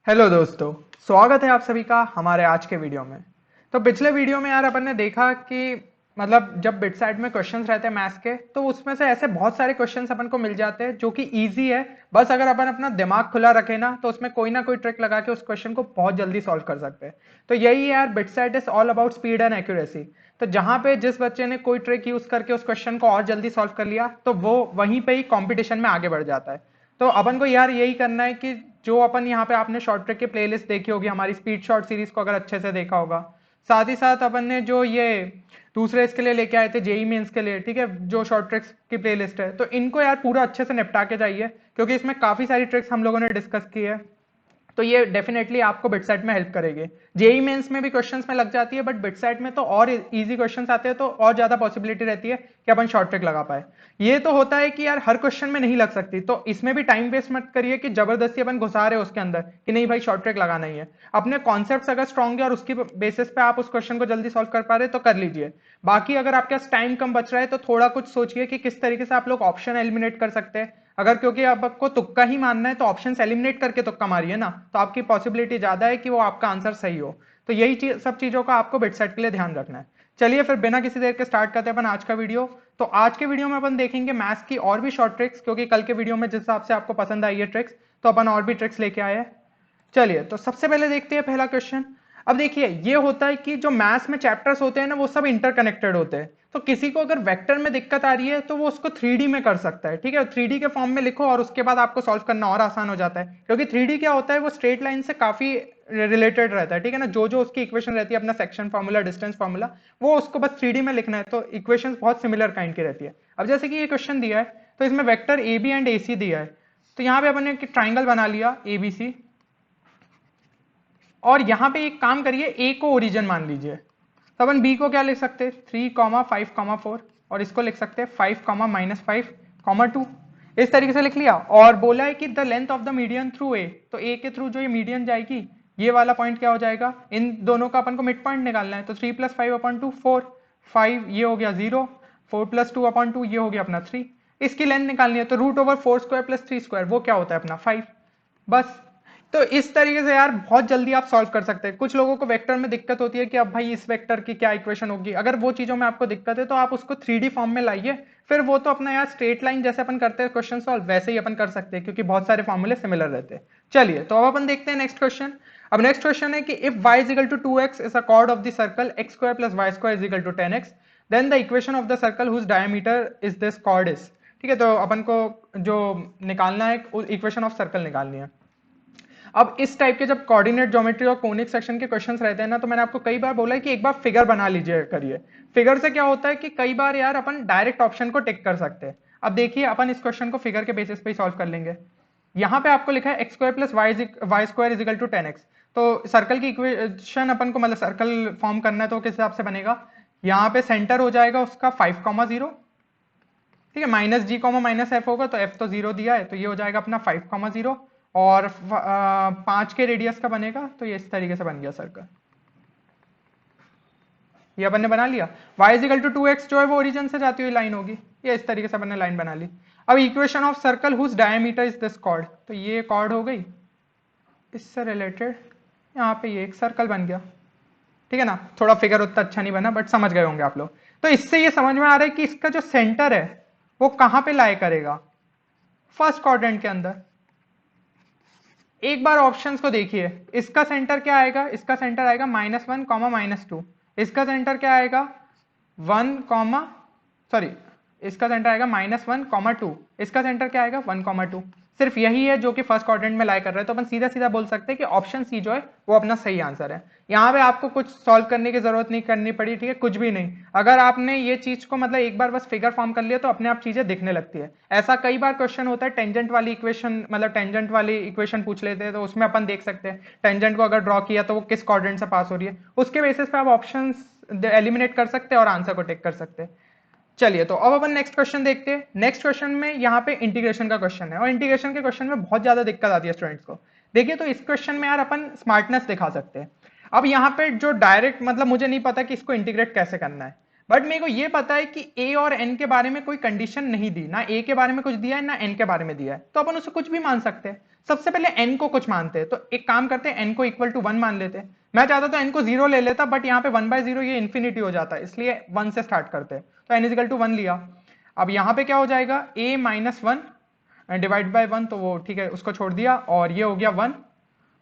Hello दोस्तों। स्वागत है आप सभी का हमारे आज के वीडियो में। तो पिछले वीडियो में यार अपन ने देखा कि मतलब जब बिट साइड में क्वेश्चंस रहते हैं मैथ्स के तो उसमें से ऐसे बहुत सारे क्वेश्चंस अपन को मिल जाते हैं जो कि इजी है। बस अगर अपन अपना दिमाग खुला रखे ना उसमें कोई ना कोई ट्रिक लगा के उस क्वेश्चन को बहुत जल्दी सॉल्व कर सकते हैं। तो यही है यार, bit side is all about speed and accuracy. तो जहां पे जिस बच्चे ने कोई ट्रिक यूज करके उस क्वेश्चन को और जल्दी सॉल्व कर लिया तो वो वहीं पे ही कॉम्पिटिशन में आगे बढ़ जाता है। तो अपन को यार यही करना है कि जो अपन यहाँ पे आपने शॉर्ट ट्रिक की प्लेलिस्ट देखी होगी, हमारी स्पीड शॉर्ट सीरीज को अगर अच्छे से देखा होगा, साथ ही साथ अपन ने जो ये दूसरे इसके लिए लेके आए थे जेई मेंस के लिए, ठीक है, जो शॉर्ट ट्रिक्स की प्लेलिस्ट है, तो इनको यार पूरा अच्छे से निपटा के जाइए क्योंकि इसमें काफी सारी ट्रिक्स हम लोगों ने डिस्कस की है। तो ये डेफिनेटली आपको बिटसेट में हेल्प करेगी। जेई मेंस में भी क्वेश्चंस में लग जाती है बट बिटसेट में तो और इजी क्वेश्चंस आते हैं तो और ज्यादा पॉसिबिलिटी रहती है कि अपन शॉर्ट ट्रिक लगा पाए। ये तो होता है कि यार हर क्वेश्चन में नहीं लग सकती, तो इसमें भी टाइम वेस्ट मत करिए कि जबरदस्ती अपन घुसा रहे हो उसके अंदर कि नहीं भाई शॉर्ट ट्रिक लगाना ही है। अपने कॉन्सेप्ट अगर स्ट्रॉन्ग है और उसकी बेसिस पे आप उस क्वेश्चन को जल्दी सॉल्व कर पा रहे तो कर लीजिए। बाकी अगर आपके पास टाइम कम बच रहा है तो थोड़ा कुछ सोचिए कि किस तरीके से आप लोग ऑप्शन एलिमिनेट कर सकते हैं। अगर क्योंकि आपको तुक्का ही मानना है तो ऑप्शन एलिमिनेट करके तुक्का मारिए ना, तो आपकी पॉसिबिलिटी ज्यादा है कि वो आपका आंसर सही हो। तो यही सब चीजों का आपको बिट सेट के लिए ध्यान रखना है। चलिए फिर बिना किसी देर के स्टार्ट करते हैं अपन आज का वीडियो। तो आज के वीडियो में अपन देखेंगे मैथ्स की और भी शॉर्ट ट्रिक्स, क्योंकि कल के वीडियो में जिस हिसाब से आपको पसंद आई है ट्रिक्स, तो अपन और भी ट्रिक्स लेके आए हैं। चलिए तो सबसे पहले देखते हैं पहला क्वेश्चन। अब देखिए ये होता है कि जो मैथ्स में चैप्टर्स होते हैं ना वो सब इंटरकनेक्टेड होते हैं। तो किसी को अगर वेक्टर में दिक्कत आ रही है तो वो उसको 3D में कर सकता है, ठीक है, 3D के फॉर्म में लिखो और उसके बाद आपको सॉल्व करना और आसान हो जाता है, क्योंकि 3D क्या होता है वो स्ट्रेट लाइन से काफी रिलेटेड रहता है, ठीक है ना। जो जो उसकी इक्वेशन रहती है, अपना सेक्शन फार्मूला, डिस्टेंस फार्मूला, वो उसको बस 3D में लिखना है, तो इक्वेशन बहुत सिमिलर काइंड की रहती है। अब जैसे कि ये क्वेश्चन दिया है तो इसमें वेक्टर ए बी एंड ए सी दिया है। तो यहाँ पे अपन ने ट्राइंगल बना लिया ए बी सी, और यहां पे एक काम करिए, ए को ओरिजिन मान लीजिए। तो अपन बी को क्या लिख सकते हैं, 3,5,4, और इसको लिख सकते हैं 5,-5,2। इस तरीके से लिख लिया और बोला है कि the length of the median through a, तो ए के थ्रू जो ये मीडियन जाएगी ये वाला पॉइंट क्या हो जाएगा, इन दोनों का अपन को मिड पॉइंट निकालना है। तो 3+5/2 4, 5 ये हो गया 0, 4+2/2 ये हो गया अपना 3। इसकी लेंथ निकालनी है तो √4² + 3² वो क्या होता है अपना 5। बस। तो इस तरीके से यार बहुत जल्दी आप सॉल्व कर सकते हैं। कुछ लोगों को वेक्टर में दिक्कत होती है कि अब भाई इस वेक्टर की क्या इक्वेशन होगी, अगर वो चीजों में आपको दिक्कत है तो आप उसको 3D फॉर्म में लाइए। फिर वो तो अपना यार स्ट्रेट लाइन जैसे अपन करते हैं क्वेश्चन सॉल्व वैसे ही अपन कर सकते हैं, क्योंकि बहुत सारे फॉर्मूले सिमिलर रहते हैं। चलिए तो अब अपन देखते हैं नेक्स्ट क्वेश्चन। अब नेक्स्ट क्वेश्चन है कि if y is equal to 2x is a chord of the circle x² + y² is equal to 10x, then the equation of the circle whose diameter is this chord is. ठीक है, तो अपन को जो निकालना है equation of circle निकालनी है। अब इस टाइप के जब कोऑर्डिनेट ज्योमेट्री और कोनिक सेक्शन के क्वेश्चंस रहते हैं ना, तो मैंने आपको कई बार बोला है कि एक बार फिगर बना लीजिए करिए। फिगर से क्या होता है कि कई बार यार अपन डायरेक्ट ऑप्शन को टिक कर सकते हैं। अब देखिए अपन इस क्वेश्चन को फिगर के बेसिस पे ही सॉल्व कर लेंगे। यहाँ पे आपको लिखा है x² + y² is equal to 10x। तो सर्कल की इक्वेशन अपन को मतलब सर्कल फॉर्म करना है तो किस हिसाब से बनेगा, यहाँ पे सेंटर हो जाएगा उसका 5,0, ठीक है, -g, -f होगा तो f तो 0 दिया है तो ये हो जाएगा अपना 5,0, और 5 के रेडियस का बनेगा तो ये इस तरीके से बन गया सर्कल। ये अपन ने बना लिया। y is equal to 2x जो है वो ओरिजिन से जाती हुई लाइन होगी, ये इस तरीके से अपन ने लाइन बना ली। अब equation of circle whose diameter is this chord, तो ये कॉर्ड हो गई, इससे रिलेटेड यहाँ पे ये एक सर्कल बन गया। ठीक है ना, थोड़ा फिगर उतना अच्छा नहीं बना बट समझ गए होंगे आप लोग। तो इससे ये समझ में आ रहा है कि इसका जो सेंटर है वो कहां पे लाई करेगा, फर्स्ट क्वाड्रेंट के अंदर। एक बार ऑप्शंस को देखिए, इसका सेंटर क्या आएगा, इसका सेंटर आएगा -1, -2। इसका सेंटर क्या आएगा 1, सॉरी, इसका सेंटर आएगा -1, 2। इसका सेंटर क्या आएगा 1, 2। सिर्फ यही है जो कि फर्स्ट क्वाड्रेंट में लाई कर रहा है, तो अपन सीधा सीधा बोल सकते हैं कि ऑप्शन सी जो है वो अपना सही आंसर है। यहाँ पे आपको कुछ सॉल्व करने की जरूरत नहीं करनी पड़ी, ठीक है, कुछ भी नहीं। अगर आपने ये चीज को मतलब एक बार बस फिगर फॉर्म कर लिया तो अपने आप चीजें दिखने लगती है। ऐसा कई बार क्वेश्चन होता है, टेंजेंट वाली इक्वेशन मतलब टेंजेंट वाली इक्वेशन पूछ लेते हैं तो उसमें अपन देख सकते हैं टेंजेंट को अगर ड्रॉ किया तो वो किस क्वाड्रेंट से पास हो रही है, उसके बेसिस पे आप ऑप्शन एलिमिनेट कर सकते हैं और आंसर को टिक कर सकते हैं। चलिए तो अब अपन नेक्स्ट क्वेश्चन देखते हैं। नेक्स्ट क्वेश्चन में यहाँ पे इंटीग्रेशन का क्वेश्चन है, और इंटीग्रेशन के क्वेश्चन में बहुत ज्यादा दिक्कत आती है स्टूडेंट्स को। देखिए तो इस क्वेश्चन में यार अपन स्मार्टनेस दिखा सकते हैं। अब यहाँ पे जो डायरेक्ट मतलब मुझे नहीं पता कि इसको इंटीग्रेट कैसे करना है, बट मेरे को ये पता है कि ए और एन के बारे में कोई कंडीशन नहीं दी, ना ए के बारे में कुछ दिया है ना एन के बारे में दिया है, तो अपन उसे कुछ भी मान सकते हैं। सबसे पहले n को कुछ मानते हैं, तो एक काम करते हैं n को इक्वल टू 1 मान लेते हैं। मैं चाहता तो n को 0 ले लेता, बट यहाँ पे 1/0 ये इंफिनिटी हो जाता है, इसलिए 1 से स्टार्ट करते हैं। तो n इजिकल टू 1 लिया। अब यहाँ पे क्या हो जाएगा, a माइनस 1 डिवाइड बाई 1, तो वो ठीक है, उसको छोड़ दिया, और ये हो गया 1,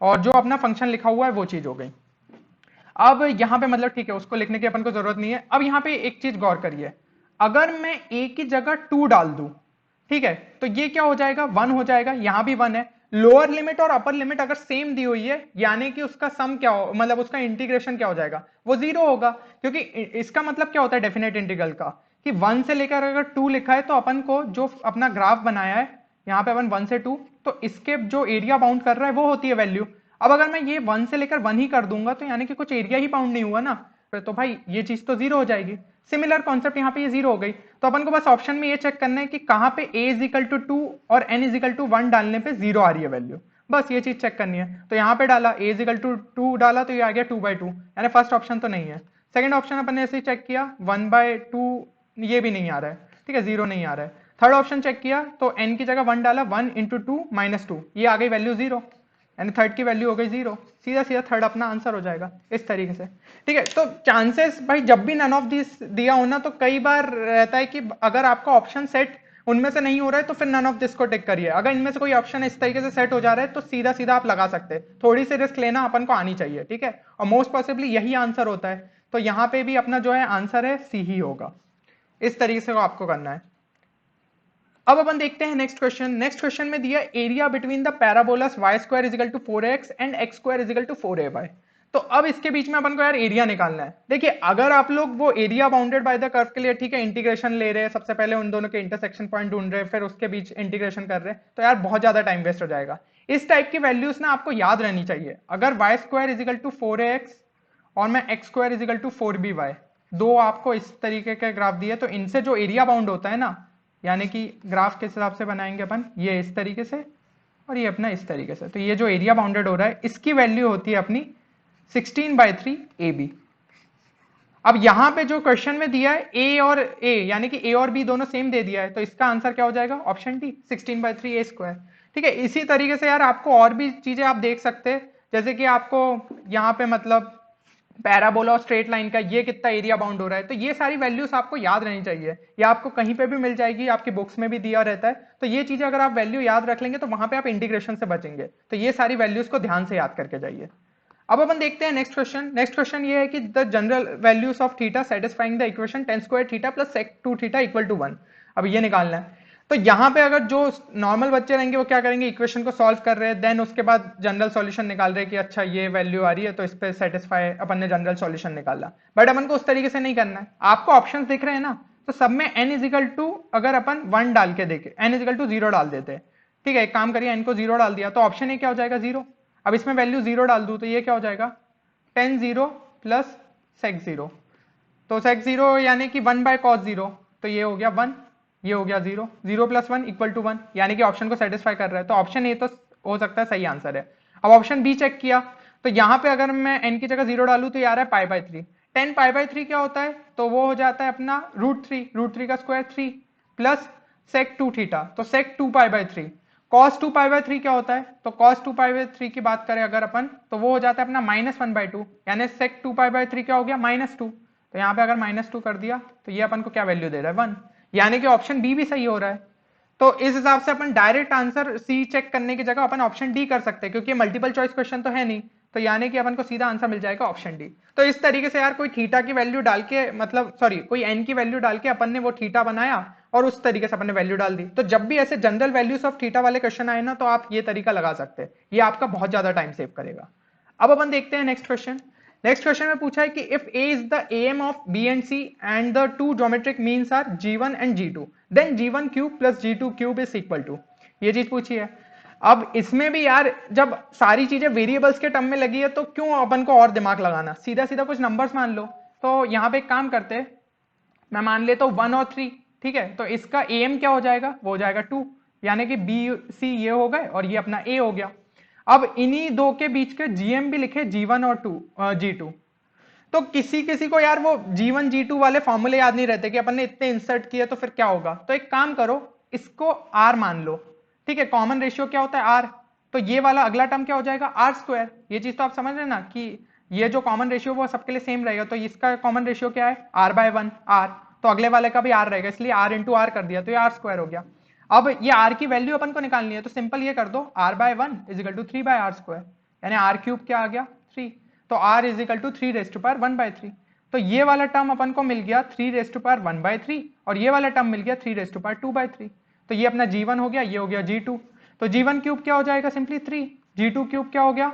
और जो अपना फंक्शन लिखा हुआ है वो चीज हो गई। अब यहाँ पे मतलब ठीक है, उसको लिखने की अपन को जरूरत नहीं है। अब यहाँ पे एक चीज गौर करिए, अगर मैं a की जगह 2 डाल दूं, ठीक है, तो ये क्या हो जाएगा, 1 हो जाएगा, यहां भी 1 है। लोअर लिमिट और अपर लिमिट अगर सेम दी हुई है, यानी कि उसका सम क्या हो, मतलब उसका इंटीग्रेशन क्या हो जाएगा, वो 0 होगा। क्योंकि इसका मतलब क्या होता है डेफिनेट इंटीग्रल का, कि 1 से लेकर अगर 2 लिखा है, तो अपन को जो अपना ग्राफ बनाया है यहाँ पे अपन 1 से 2, तो इसके जो एरिया बाउंड कर रहा है वो होती है वैल्यू। अब अगर मैं ये 1 से लेकर 1 ही कर दूंगा, तो यानी कि कुछ एरिया ही बाउंड नहीं हुआ ना, तो भाई ये चीज तो 0 हो जाएगी। सिमिलर कॉन्सेप्ट यहाँ पे ये 0 हो गई। तो अपन को बस ऑप्शन में ये चेक करना है कि कहाँ पे a इज इक्वल टू 2 और n इज इक्वल टू 1 डालने पे 0 आ रही है वैल्यू, बस ये चीज चेक करनी है। तो यहाँ पे डाला a इज इक्वल टू 2 डाला, तो ये आ गया 2/2, यानी फर्स्ट ऑप्शन तो नहीं है। सेकंड ऑप्शन अपन ने ऐसे ही चेक किया, 1/2 ये भी नहीं आ रहा है, ठीक है, 0 नहीं आ रहा है। थर्ड ऑप्शन चेक किया, तो n की जगह 1 डाला, 1 इंटू 2 माइनस 2, ये आ गई वैल्यू 0, यानी थर्ड की वैल्यू हो गई 0। सीधा सीधा थर्ड अपना आंसर हो जाएगा इस तरीके से, ठीक है। तो चांसेस भाई जब भी नन ऑफ दिस दिया हो ना, तो कई बार रहता है कि अगर आपका ऑप्शन सेट उनमें से नहीं हो रहा है, तो फिर नन ऑफ दिस को टिक करिए। अगर इनमें से कोई ऑप्शन इस तरीके से सेट हो जा रहा है, तो सीधा सीधा आप लगा सकते हैं। थोड़ी सी रिस्क लेना अपन को आनी चाहिए, ठीक है, और मोस्ट पॉसिबली यही आंसर होता है। तो यहाँ पे भी अपना जो है आंसर है सी ही होगा। इस तरीके से आपको करना है। अब अपन देखते हैं नेक्स्ट क्वेश्चन। नेक्स्ट क्वेश्चन में दिया area between the parabolas y square equal to 4x and x square equal to 4ay। तो अब इसके बीच में अपन को यार एरिया निकालना है। देखिए अगर आप लोग वो area bounded by the curve के लिए, ठीक है, इंटीग्रेशन ले रहे हैं, सबसे पहले उन दोनों के इंटरसेक्शन पॉइंट ढूंढ रहे हैं, फिर उसके बीच इंटीग्रेशन कर रहे हैं, तो यार बहुत ज्यादा टाइम वेस्ट हो जाएगा। इस टाइप की वैल्यूज ना आपको याद रहनी चाहिए। अगर y square equal to 4ax और मैं x square equal to 4by, दो आपको इस तरीके के ग्राफ दिए, तो इनसे जो एरिया बाउंड होता है ना, यानी कि ग्राफ किस हिसाब से बनाएंगे अपन, ये इस तरीके से और ये अपना इस तरीके से, तो ये जो एरिया बाउंडेड हो रहा है इसकी वैल्यू होती है अपनी 16/3 AB। अब यहां पे जो क्वेश्चन में दिया है a और a, यानी कि a और b दोनों सेम दे दिया है, तो इसका आंसर क्या हो जाएगा, ऑप्शन डी 16/3 a स्क्वायर, ठीक है। इसी तरीके से यार आपको और भी चीजें आप देख सकते हैं, जैसे कि आपको यहाँ पे मतलब पैराबोला और स्ट्रेट लाइन का ये कितना एरिया बाउंड हो रहा है, तो ये सारी वैल्यूज आपको याद रहनी चाहिए। ये आपको कहीं पे भी मिल जाएगी, आपकी बुक्स में भी दिया रहता है। तो ये चीजें अगर आप वैल्यू याद रख लेंगे, तो वहां पे आप इंटीग्रेशन से बचेंगे। तो ये सारी वैल्यूज को ध्यान से याद करके जाइए। अब अपन देखते हैं नेक्स्ट क्वेश्चन। नेक्स्ट क्वेश्चन ये है कि the general values of theta satisfying the equation tan square theta plus sec 2 theta equal to 1। अब ये निकालना है। तो यहाँ पे अगर जो नॉर्मल बच्चे रहेंगे वो क्या करेंगे, इक्वेशन को सॉल्व कर रहे हैं, देन उसके बाद जनरल सॉल्यूशन निकाल रहे हैं कि अच्छा ये वैल्यू आ रही है, तो इस पे सेटिस्फाई अपन ने जनरल सॉल्यूशन निकाला। बट अपन को उस तरीके से नहीं करना है। आपको ऑप्शंस दिख रहे हैं ना, तो सब में n इजिकल टू अगर अपन 1 डाल के देखे, n इजिकल टू 0 डाल देते हैं, ठीक है। एक काम करिए, n को 0 डाल दिया, तो ऑप्शन ए क्या हो जाएगा, 0। अब इसमें वैल्यू 0 डाल दूं, तो ये क्या हो जाएगा, tan 0 प्लस sec 0, तो sec 0 यानी कि 1/cos 0, तो ये हो गया 1, ये हो गया 0, 0 प्लस 1 इक्वल टू 1, यानी कि ऑप्शन को सेटिस्फाई कर रहा है। तो ऑप्शन ए तो हो सकता है सही आंसर है। अब ऑप्शन बी चेक किया, तो यहाँ पे अगर मैं n की जगह 0 डालू, तो ये आ रहा है π/3। tan π/3 क्या होता है, तो वो हो जाता है अपना √3 का स्क्वायर 3 प्लस sec 2 थीटा, तो sec 2π/3। cos 2π/3 क्या होता है, तो cos 2π/3 की बात करें अगर अपन, तो वो हो जाता है अपना -1/2, यानी sec 2π/3 क्या हो गया, -2। तो यहाँ पे अगर -2 कर दिया, तो ये अपन को क्या वैल्यू दे रहा है, 1, यानी कि ऑप्शन बी भी सही हो रहा है। तो इस हिसाब से अपन डायरेक्ट आंसर सी चेक करने की जगह अपन ऑप्शन डी कर सकते हैं, क्योंकि मल्टीपल चॉइस क्वेश्चन तो है नहीं, तो यानी कि अपन को सीधा आंसर मिल जाएगा ऑप्शन डी। तो इस तरीके से यार कोई थीटा की वैल्यू डाल के, मतलब सॉरी कोई एन की वैल्यू डाल के अपन ने वो थीटा बनाया और उस तरीके से अपन ने वैल्यू डाल दी। तो जब भी ऐसे जनरल वैल्यूज ऑफ थीटा वाले क्वेश्चन आए ना, तो आप ये तरीका लगा सकते हैं, ये आपका बहुत ज्यादा टाइम सेव करेगा। अब अपन देखते हैं नेक्स्ट क्वेश्चन। नेक्स्ट क्वेश्चन में पूछा है कि if a is the am of b and c and the two geometric means are g1 and g2, then g1 cube plus g2 cube is equal to, ये चीज पूछी है। अब इसमें भी यार जब सारी चीजें वेरिएबल्स के टर्म में लगी है, तो क्यों अपन को और दिमाग लगाना, सीधा सीधा कुछ नंबर्स मान लो। तो यहाँ पे एक काम करते हैं, मैं मान लेता हूँ 1 और 3, ठीक है। तो इसका am क्या हो जाएगा, वो हो जाएगा 2, यानी कि b c ये हो गए और ये अपना a हो गया। अब इन्हीं दो के बीच के जीएम भी लिखे, g1 और g2। तो किसी किसी को यार वो g1 g2 वाले फॉर्मूले याद नहीं रहते कि अपन ने इतने इंसर्ट किए तो फिर क्या होगा। तो एक काम करो, इसको r मान लो, ठीक है। कॉमन रेशियो क्या होता है, r, तो ये वाला अगला टर्म क्या हो जाएगा, आर स्क्वायर। ये चीज तो आप समझ रहे हैं ना कि ये जो कॉमन रेशियो वो सबके लिए सेम रहेगा, तो इसका कॉमन रेशियो क्या है, आर बाय वन आर, तो अगले वाले का भी आर रहेगा, इसलिए आर इंटू आर कर दिया तो ये आर स्क्वायर हो गया। अब ये आर की वैल्यू अपन को निकालनी है, तो सिंपल ये कर दो, r by one is equal to 3 by r square, यानी आर क्यूब क्या आ गया 3, तो r is equal to 3 raise to power 1 by 3। तो ये वाला टर्म अपन को मिल गया 3 रेज टू पावर 1 बाय 3, और ये वाला टर्म मिल गया 3 रेज टू पावर 2 बाय 3। तो ये अपना g1 हो गया, ये हो गया g2। तो g1 क्यूब क्या हो जाएगा, सिंपली 3, g2 क्यूब क्या हो गया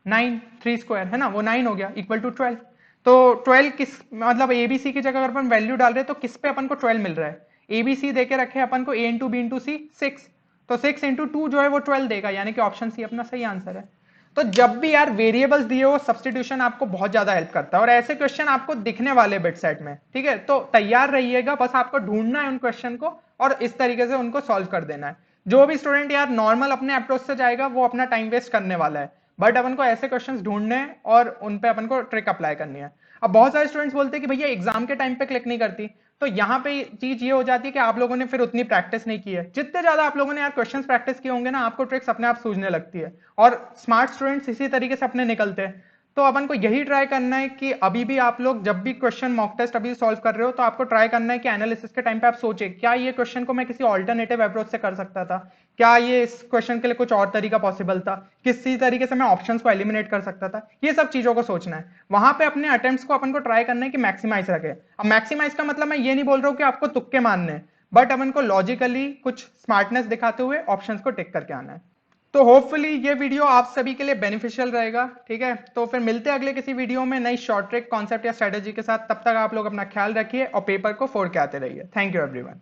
9, 3 स्क्वायर है ना वो 9 हो गया, इक्वल टू 12। तो 12 किस मतलब एबीसी की जगह अगर अपन वैल्यू डाल रहे हैं तो किस पे अपन को 12 मिल रहा है, एबीसी देके रखे अपन को a इंटू बी इंटू सी 6, तो 6 इंटू 2 जो है वो 12 देगा, यानी कि ऑप्शन सी अपना सही आंसर है। तो जब भी यार वेरिएबल्स दिए हो सब्स्टिट्यूशन आपको बहुत ज्यादा हेल्प करता है, और ऐसे क्वेश्चन आपको दिखने वाले बिट सेट में, ठीक है, तो तैयार रहिएगा, बस आपको ढूंढना है उन क्वेश्चन को और इस तरीके से उनको सॉल्व कर देना है। जो भी स्टूडेंट यार नॉर्मल अपने अप्रोच से जाएगा वो अपना टाइम वेस्ट करने वाला है, बट अपन को ऐसे क्वेश्चंस ढूंढने हैं और उन पे अपन को ट्रिक अप्लाई करनी है। अब बहुत सारे स्टूडेंट्स बोलते हैं कि भैया एग्जाम के टाइम पे क्लिक नहीं करती, तो यहाँ पे चीज ये हो जाती है कि आप लोगों ने फिर उतनी प्रैक्टिस नहीं की है। जितने ज्यादा आप लोगों ने यार क्वेश्चंस प्रैक्टिस किए होंगे ना, आपको ट्रिक्स अपने आप सूझने लगती है, और स्मार्ट स्टूडेंट्स इसी तरीके से अपने निकलते हैं। तो अपन को यही ट्राई करना है कि अभी भी आप लोग जब भी क्वेश्चन मॉक टेस्ट अभी सॉल्व कर रहे हो, तो आपको ट्राई करना है कि एनालिसिस के टाइम पे आप सोचे क्या ये क्वेश्चन को मैं किसी ऑल्टरनेटिव अप्रोच से कर सकता था, क्या ये इस क्वेश्चन के लिए कुछ और तरीका पॉसिबल था, किसी तरीके से मैं ऑप्शंस को एलिमिनेट कर सकता था, ये सब चीजों को सोचना है। वहां पे अपने अटेम्प्ट्स को अपन को ट्राई करना है कि मैक्सिमाइज रखे। अब मैक्सिमाइज का मतलब मैं ये नहीं बोल रहा हूँ कि आपको तुक्के मारने हैं, बट अपन को लॉजिकली कुछ स्मार्टनेस दिखाते हुए ऑप्शंस को टिक करके आना है। तो होपफुली ये वीडियो आप सभी के लिए बेनिफिशियल रहेगा, ठीक है। तो फिर मिलते हैं अगले किसी वीडियो में नई शॉर्ट ट्रिक कॉन्सेप्ट या स्ट्रेटेजी के साथ। तब तक आप लोग अपना ख्याल रखिए और पेपर को फोड़ के आते रहिए। Thank you everyone.